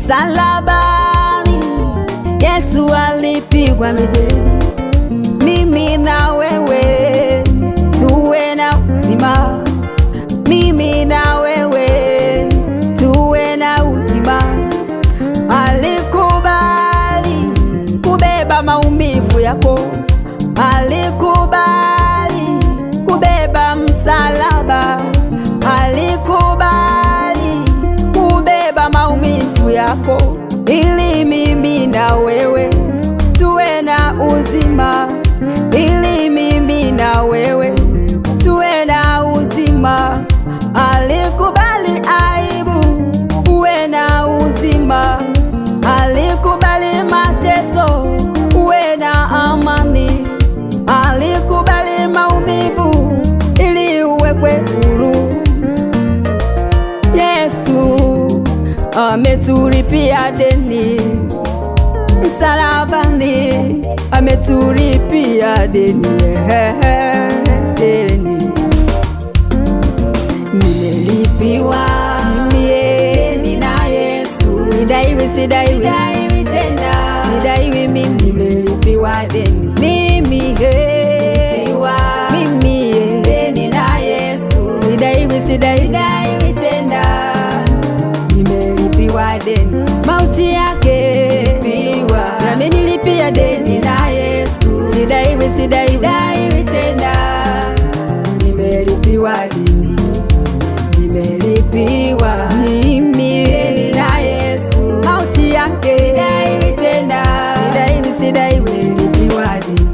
msalabani Yesu alipigwa mijeledi, mimi na wewe tuwe na uzima, mimi na wewe tuwe na uzima. Alikubali kubeba maumivu yako, alikubali kubeba msalaba, alikubali kubeba maumivu yako, ili mimi na wewe tuwe na uzima, ili mimi na wewe tuwe na uzima. Alikubali aibu uwe na uzima, alikubali mateso uwe na amani, alikubali maumivu ili uwekwe huru. Yesu ametulipia deni msalabani, ametulipia deni. Nimelipiwa deni na Yesu, sidaiwi tena, sidaiwi mimi, nimelipiwa deni mimi, deni na Yesu, sidaiwi tena, nimelipiwa deni, mauti yake nami nilipia deni na Yesu, sidaiwi tena, nimelipiwa deni, nimelipiwa mimi deni na Yesu, mauti yake sidaiwi tena, sidaiwi, nimelipiwa deni.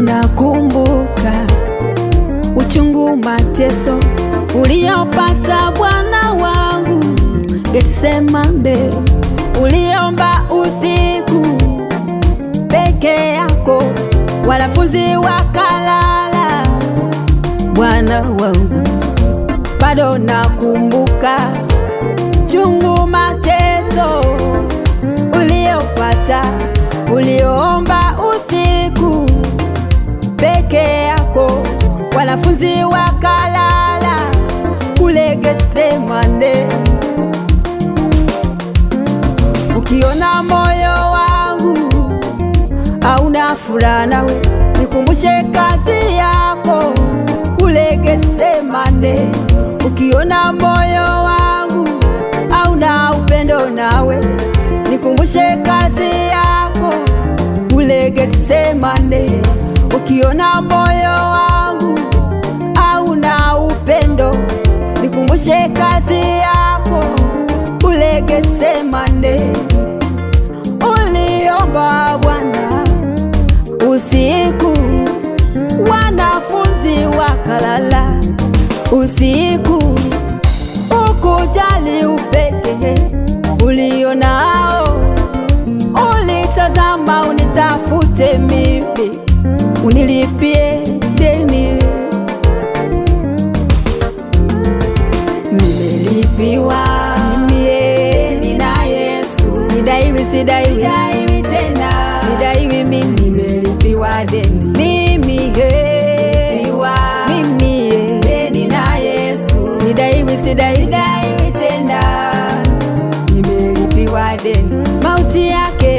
Nakumbuka uchungu, mateso uliopata Bwana wangu Getsemane, uliomba usiku peke yako, wanafunzi wakalala. Bwana wangu, bado nakumbuka chungu, mateso uliopata, uliomba usiku peke yako, wanafunzi wakalala kule Getsemane. Ukiona moyo wangu hauna furaha nawe, nikumbushe kazi yako kule Getsemane. Ukiona moyo wangu hauna upendo nawe, nikumbushe kazi yako kule Getsemane. Ukiona moyo wangu hauna upendo, nikumbushe kazi yako kule Getsemane. Uliomba Bwana usiku, wanafunzi wakalala usiku, ukujali upeke ulionao, ulitazama unitafute mimi, unilipie deni. Nimelipiwa deni na Yesu, sidaiwi tena, sidaiwi mimi, nimelipiwa deni mimi, deni na Yesu, sidaiwi tena, nimelipiwa deni, mauti yake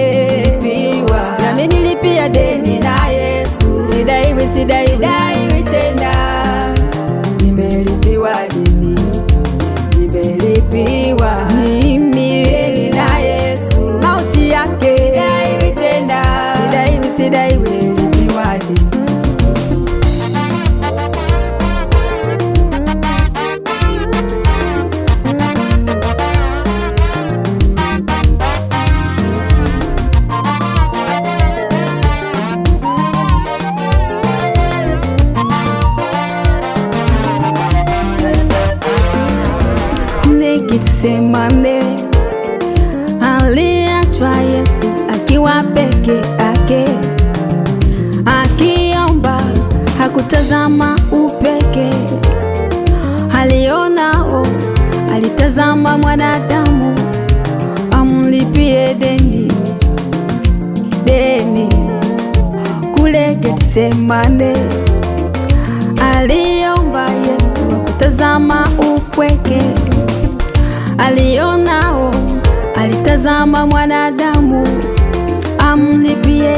nami nilipia deni na Yesu, sidaiwi tena, nimelipiwa deni, nimelipiwa mimi deni na Yesu, mauti yake sidaiwi, nimelipiwa deni. Getsemane aliachwa Yesu akiwa peke yake, akiomba hakutazama upeke, alionao, alitazama mwanadamu amlipie deni kule Getsemane. Aliomba Yesu akutazama upweke alionao, alitazama mwanadamu amlipie